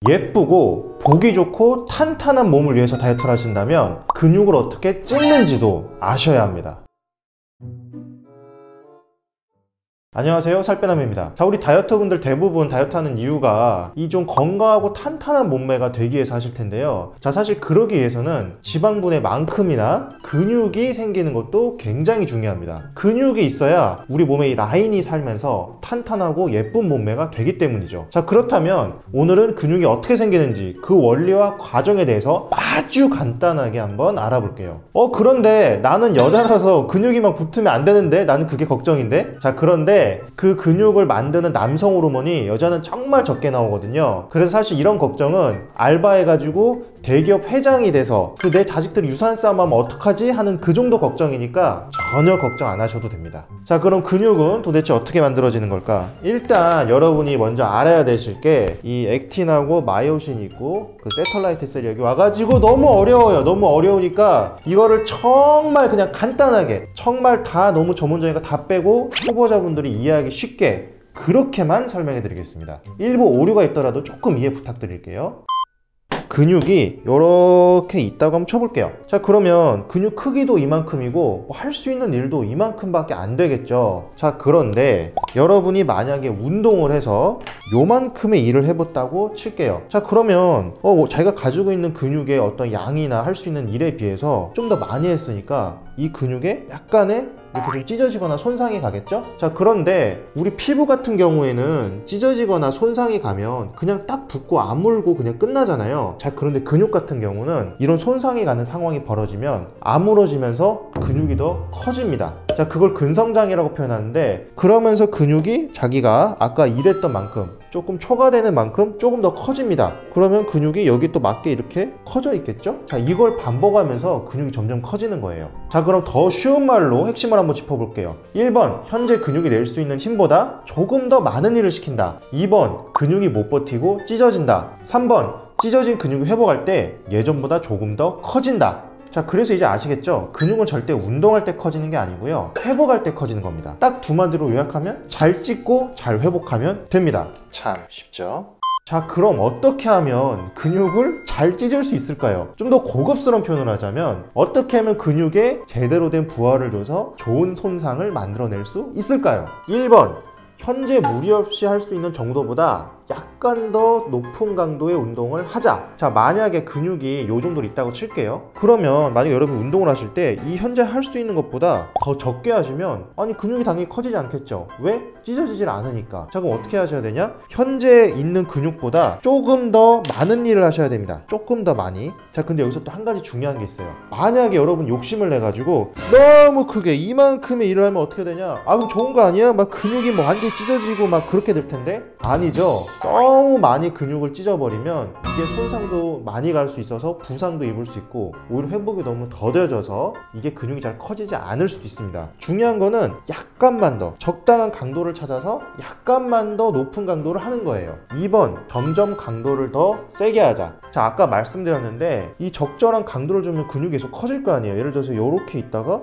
예쁘고 보기 좋고 탄탄한 몸을 위해서 다이어트를 하신다면 근육을 어떻게 찢는지도 아셔야 합니다. 안녕하세요, 살빼남입니다. 자, 우리 다이어터 분들 대부분 다이어트 하는 이유가 이 좀 건강하고 탄탄한 몸매가 되기 위해서 하실 텐데요. 자, 사실 그러기 위해서는 지방분의 만큼이나 근육이 생기는 것도 굉장히 중요합니다. 근육이 있어야 우리 몸의 이 라인이 살면서 탄탄하고 예쁜 몸매가 되기 때문이죠. 자, 그렇다면 오늘은 근육이 어떻게 생기는지 그 원리와 과정에 대해서 아주 간단하게 한번 알아볼게요. 그런데 나는 여자라서 근육이 막 붙으면 안 되는데, 나는 그게 걱정인데. 자, 그런데 그 근육을 만드는 남성 호르몬이 여자는 정말 적게 나오거든요. 그래서 사실 이런 걱정은 알바해가지고 대기업 회장이 돼서 내 자식들이 유산 싸움하면 어떡하지? 하는 그 정도 걱정이니까 전혀 걱정 안 하셔도 됩니다. 자, 그럼 근육은 도대체 어떻게 만들어지는 걸까? 일단 여러분이 먼저 알아야 되실 게 이 액틴하고 마이오신이 있고 그 세털라이트 셀이 여기 와가지고 너무 어려워요. 너무 어려우니까 이거를 정말 그냥 간단하게, 정말 다 너무 전문적이니까 다 빼고 초보자분들이 이해하기 쉽게 그렇게만 설명해 드리겠습니다. 일부 오류가 있더라도 조금 이해 부탁드릴게요. 근육이 이렇게 있다고 한번 쳐볼게요. 자, 그러면 근육 크기도 이만큼이고 할 수 있는 일도 이만큼밖에 안 되겠죠. 자, 그런데 여러분이 만약에 운동을 해서 요만큼의 일을 해봤다고 칠게요. 자, 그러면 자기가 가지고 있는 근육의 어떤 양이나 할 수 있는 일에 비해서 좀 더 많이 했으니까 이 근육에 약간의 이렇게 좀 찢어지거나 손상이 가겠죠? 자, 그런데 우리 피부 같은 경우에는 찢어지거나 손상이 가면 그냥 딱 붓고 아물고 그냥 끝나잖아요. 자, 그런데 근육 같은 경우는 이런 손상이 가는 상황이 벌어지면 아물어지면서 근육이 더 커집니다. 자, 그걸 근성장이라고 표현하는데, 그러면서 근육이 자기가 아까 일했던 만큼, 조금 초과되는 만큼 조금 더 커집니다. 그러면 근육이 여기 또 맞게 이렇게 커져 있겠죠? 자, 이걸 반복하면서 근육이 점점 커지는 거예요. 자, 그럼 더 쉬운 말로 핵심을 한번 짚어볼게요. 1번, 현재 근육이 낼 수 있는 힘보다 조금 더 많은 일을 시킨다. 2번, 근육이 못 버티고 찢어진다. 3번, 찢어진 근육이 회복할 때 예전보다 조금 더 커진다. 자, 그래서 이제 아시겠죠? 근육은 절대 운동할 때 커지는 게 아니고요, 회복할 때 커지는 겁니다. 딱 두 마디로 요약하면 잘 찢고 잘 회복하면 됩니다. 참 쉽죠? 자, 그럼 어떻게 하면 근육을 잘 찢을 수 있을까요? 좀 더 고급스러운 표현을 하자면 어떻게 하면 근육에 제대로 된 부하를 줘서 좋은 손상을 만들어낼 수 있을까요? 1번, 현재 무리 없이 할 수 있는 정도보다 약간 더 높은 강도의 운동을 하자. 자, 만약에 근육이 이 정도로 있다고 칠게요. 그러면 만약에 여러분 운동을 하실 때 이 현재 할 수 있는 것보다 더 적게 하시면 근육이 당연히 커지지 않겠죠. 왜? 찢어지질 않으니까. 자, 그럼 어떻게 하셔야 되냐? 현재 있는 근육보다 조금 더 많은 일을 하셔야 됩니다. 조금 더 많이. 자, 근데 여기서 또 한 가지 중요한 게 있어요. 만약에 여러분 욕심을 내가지고 너무 크게 이만큼의 일을 하면 어떻게 되냐? 그럼 좋은 거 아니야? 막 근육이 뭐 완전히 찢어지고 막 그렇게 될 텐데? 아니죠. 너무 많이 근육을 찢어버리면 이게 손상도 많이 갈 수 있어서 부상도 입을 수 있고, 오히려 회복이 너무 더뎌져서 이게 근육이 잘 커지지 않을 수도 있습니다. 중요한 거는 약간만 더 적당한 강도를 찾아서 약간만 더 높은 강도를 하는 거예요. 2번, 점점 강도를 더 세게 하자. 자, 아까 말씀드렸는데 이 적절한 강도를 주면 근육이 계속 커질 거 아니에요. 예를 들어서 이렇게 있다가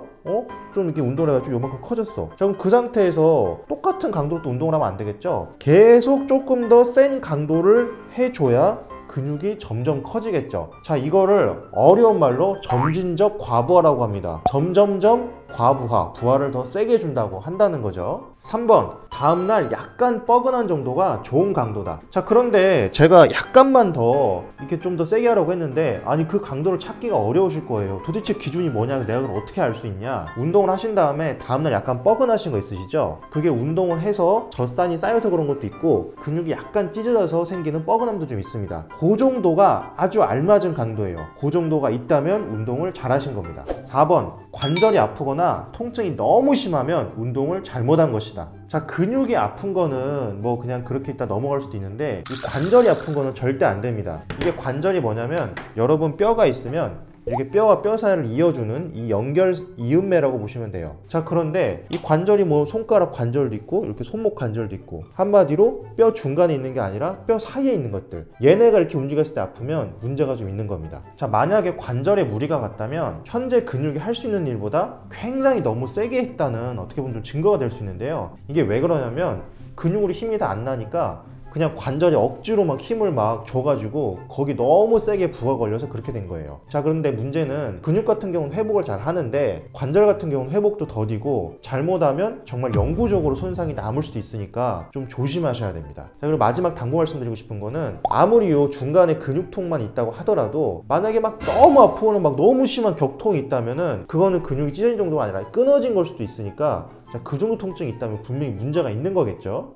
좀 이렇게 운동을 해가지고 요만큼 커졌어. 자, 그럼 그 상태에서 똑같은 강도로 또 운동을 하면 안 되겠죠? 계속 조금 더 센 강도를 해줘야 근육이 점점 커지겠죠. 자, 이거를 어려운 말로 점진적 과부하라고 합니다. 점점점 과부하, 부하를 더 세게 준다고 한다는 거죠. 3번, 다음날 약간 뻐근한 정도가 좋은 강도다. 자, 그런데 제가 약간만 더 이렇게 좀 더 세게 하라고 했는데, 그 강도를 찾기가 어려우실 거예요. 도대체 기준이 뭐냐, 내가 그걸 어떻게 알 수 있냐? 운동을 하신 다음에 다음날 약간 뻐근하신 거 있으시죠? 그게 운동을 해서 젖산이 쌓여서 그런 것도 있고, 근육이 약간 찢어져서 생기는 뻐근함도 좀 있습니다. 그 정도가 아주 알맞은 강도예요. 그 정도가 있다면 운동을 잘 하신 겁니다. 4번, 관절이 아프거나 통증이 너무 심하면 운동을 잘못한 것이다. 자, 근육이 아픈 거는 뭐 그냥 그렇게 있다 넘어갈 수도 있는데, 이 관절이 아픈 거는 절대 안 됩니다. 이게 관절이 뭐냐면, 여러분 뼈가 있으면 이렇게 뼈와 뼈 사이를 이어주는 이 연결 이음매라고 보시면 돼요. 자, 그런데 이 관절이 뭐 손가락 관절도 있고 이렇게 손목 관절도 있고, 한마디로 뼈 중간에 있는 게 아니라 뼈 사이에 있는 것들, 얘네가 이렇게 움직였을 때 아프면 문제가 좀 있는 겁니다. 자, 만약에 관절에 무리가 갔다면 현재 근육이 할 수 있는 일보다 굉장히 너무 세게 했다는 어떻게 보면 좀 증거가 될 수 있는데요. 이게 왜 그러냐면 근육으로 힘이 다 안 나니까 그냥 관절에 억지로 막 힘을 막 줘가지고 거기 너무 세게 부하 걸려서 그렇게 된 거예요. 자, 그런데 문제는 근육 같은 경우는 회복을 잘 하는데 관절 같은 경우는 회복도 더디고 잘못하면 정말 영구적으로 손상이 남을 수도 있으니까 좀 조심하셔야 됩니다. 자, 그리고 마지막 당부 말씀드리고 싶은 거는 아무리 요 중간에 근육통만 있다고 하더라도 만약에 막 너무 아프거나 막 너무 심한 격통이 있다면은 그거는 근육이 찢어진 정도가 아니라 끊어진 걸 수도 있으니까 자, 그 정도 통증이 있다면 분명히 문제가 있는 거겠죠.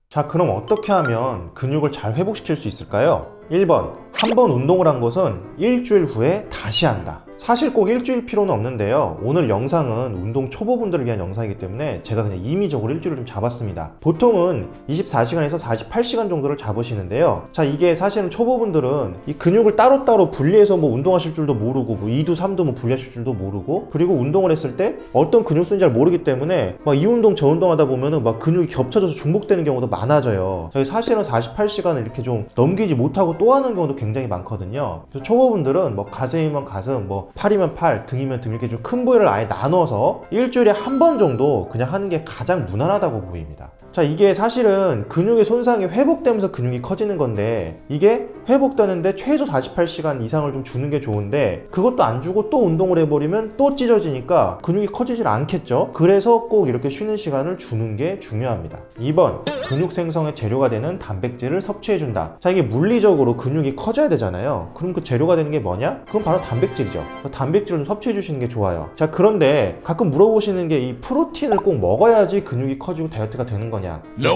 자, 그럼 어떻게 하면 근육을 잘 회복시킬 수 있을까요? 1번, 한 번 운동을 한 것은 일주일 후에 다시 한다. 사실 꼭 일주일 필요는 없는데요. 오늘 영상은 운동 초보분들을 위한 영상이기 때문에 제가 그냥 임의적으로 일주일을 좀 잡았습니다. 보통은 24시간에서 48시간 정도를 잡으시는데요. 자, 이게 사실은 초보분들은 이 근육을 따로따로 분리해서 뭐 운동하실 줄도 모르고 뭐 2두 3두 뭐 분리하실 줄도 모르고 그리고 운동을 했을 때 어떤 근육 쓰는지 잘 모르기 때문에 막 이 운동 저 운동 하다 보면은 막 근육이 겹쳐져서 중복되는 경우도 많아져요. 사실은 48시간을 이렇게 좀 넘기지 못하고 또 하는 경우도 굉장히 많거든요. 그래서 초보분들은 뭐 가슴이면 가슴, 뭐 팔이면 팔, 등이면 등 이렇게 좀 큰 부위를 아예 나눠서 일주일에 한 번 정도 그냥 하는 게 가장 무난하다고 보입니다. 자, 이게 사실은 근육의 손상이 회복되면서 근육이 커지는 건데 이게 회복되는데 최소 48시간 이상을 좀 주는 게 좋은데 그것도 안 주고 또 운동을 해버리면 또 찢어지니까 근육이 커지질 않겠죠. 그래서 꼭 이렇게 쉬는 시간을 주는 게 중요합니다. 2번, 근육 생성의 재료가 되는 단백질을 섭취해준다. 자, 이게 물리적으로 근육이 커져야 되잖아요. 그럼 그 재료가 되는 게 뭐냐? 그건 바로 단백질이죠. 단백질을 좀 섭취해 주시는 게 좋아요. 자, 그런데 가끔 물어보시는 게 이 프로틴을 꼭 먹어야지 근육이 커지고 다이어트가 되는 거냐?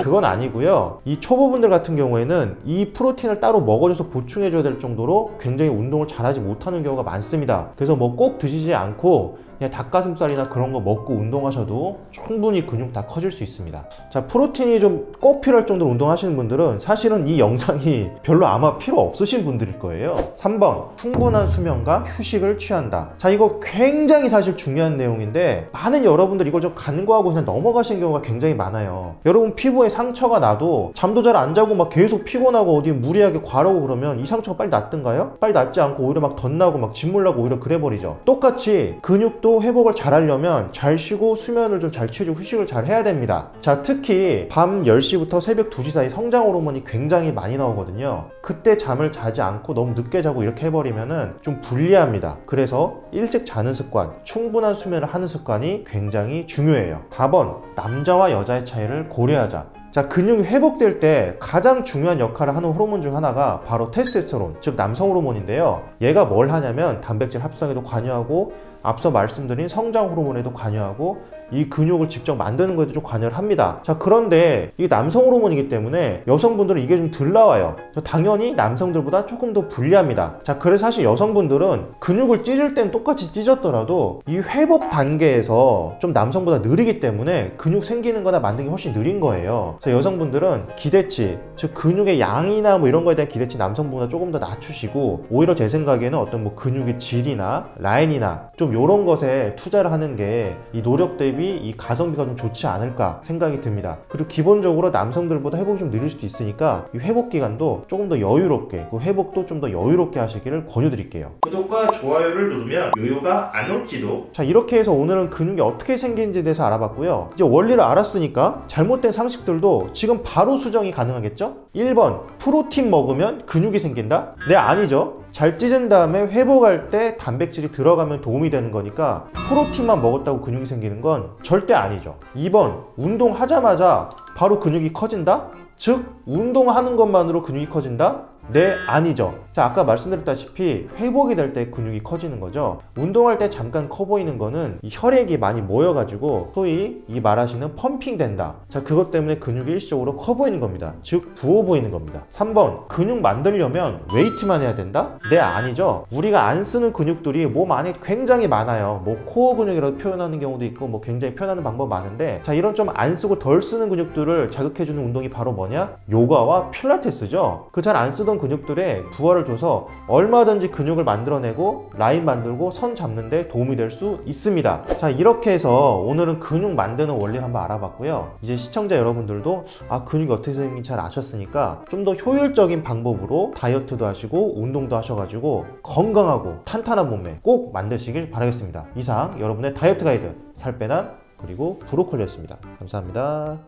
그건 아니고요. 이 초보분들 같은 경우에는 이 프로틴을 따로 먹어줘서 보충해줘야 될 정도로 굉장히 운동을 잘하지 못하는 경우가 많습니다. 그래서 뭐 꼭 드시지 않고 그냥 닭가슴살이나 그런 거 먹고 운동하셔도 충분히 근육 다 커질 수 있습니다. 자, 프로틴이 좀 꼭 필요할 정도로 운동하시는 분들은 사실은 이 영상이 별로 아마 필요 없으신 분들일 거예요. 3번, 충분한 수면과 휴식을 취한다. 자, 이거 굉장히 사실 중요한 내용인데 많은 여러분들 이걸 좀 간과하고 그냥 넘어가시는 경우가 굉장히 많아요. 여러분 피부에 상처가 나도 잠도 잘 안 자고 막 계속 피곤하고 어디 무리하게 과라고 그러면 이 상처가 빨리 낫던가요? 빨리 낫지 않고 오히려 막 덧나고 막 진물나고 오히려 그래버리죠. 똑같이 근육도 회복을 잘 하려면 잘 쉬고 수면을 좀 잘 취해주고 휴식을 잘 해야 됩니다. 자, 특히 밤 10시부터 새벽 2시 사이 성장 호르몬이 굉장히 많이 나오거든요. 그때 잠을 자지 않고 너무 늦게 자고 이렇게 해버리면은 좀 불리합니다. 그래서 일찍 자는 습관, 충분한 수면을 하는 습관이 굉장히 중요해요. 4번, 남자와 여자의 차이를 고려하자. 자, 근육이 회복될 때 가장 중요한 역할을 하는 호르몬 중 하나가 바로 테스토스테론, 즉 남성 호르몬인데요. 얘가 뭘 하냐면 단백질 합성에도 관여하고 앞서 말씀드린 성장 호르몬에도 관여하고 이 근육을 직접 만드는 거에도 좀 관여를 합니다. 자, 그런데 이게 남성 호르몬이기 때문에 여성분들은 이게 좀 덜 나와요. 당연히 남성들보다 조금 더 불리합니다. 자, 그래서 사실 여성분들은 근육을 찢을 땐 똑같이 찢었더라도 이 회복 단계에서 좀 남성보다 느리기 때문에 근육 생기는 거나 만드는 게 훨씬 느린 거예요. 그래서 여성분들은 기대치, 즉 근육의 양이나 뭐 이런 거에 대한 기대치 남성보다 조금 더 낮추시고 오히려 제 생각에는 어떤 뭐 근육의 질이나 라인이나 좀 이런 것에 투자를 하는 게 이 노력 대비 이 가성비가 좀 좋지 않을까 생각이 듭니다. 그리고 기본적으로 남성들보다 회복이 좀 느릴 수도 있으니까 이 회복 기간도 조금 더 여유롭게, 그 회복도 좀 더 여유롭게 하시기를 권유드릴게요. 구독과 좋아요를 누르면 요요가 안 올지도. 자, 이렇게 해서 오늘은 근육이 어떻게 생기는지에 대해서 알아봤고요. 이제 원리를 알았으니까 잘못된 상식들도 지금 바로 수정이 가능하겠죠? 1번, 프로틴 먹으면 근육이 생긴다? 네, 아니죠. 잘 찢은 다음에 회복할 때 단백질이 들어가면 도움이 되는 거니까 프로틴만 먹었다고 근육이 생기는 건 절대 아니죠. 2번, 운동하자마자 바로 근육이 커진다? 즉, 운동하는 것만으로 근육이 커진다? 네, 아니죠. 자, 아까 말씀드렸다시피 회복이 될 때 근육이 커지는 거죠. 운동할 때 잠깐 커 보이는 거는 이 혈액이 많이 모여가지고 소위 이 말하시는 펌핑 된다. 자, 그것 때문에 근육이 일시적으로 커 보이는 겁니다. 즉 부어 보이는 겁니다. 3번, 근육 만들려면 웨이트만 해야 된다? 네, 아니죠. 우리가 안 쓰는 근육들이 몸 안에 굉장히 많아요. 뭐 코어 근육이라고 표현하는 경우도 있고 뭐 굉장히 표현하는 방법 많은데, 자, 이런 좀 안 쓰고 덜 쓰는 근육들을 자극해주는 운동이 바로 뭐냐? 요가와 필라테스죠. 그 잘 안 쓰던 근육들에 부하를 줘서 얼마든지 근육을 만들어내고 라인 만들고 선 잡는데 도움이 될 수 있습니다. 자, 이렇게 해서 오늘은 근육 만드는 원리를 한번 알아봤고요. 이제 시청자 여러분들도 근육이 어떻게 생긴지 잘 아셨으니까 좀 더 효율적인 방법으로 다이어트도 하시고 운동도 하셔가지고 건강하고 탄탄한 몸매 꼭 만드시길 바라겠습니다. 이상 여러분의 다이어트 가이드 살빼남 그리고 브로콜리였습니다. 감사합니다.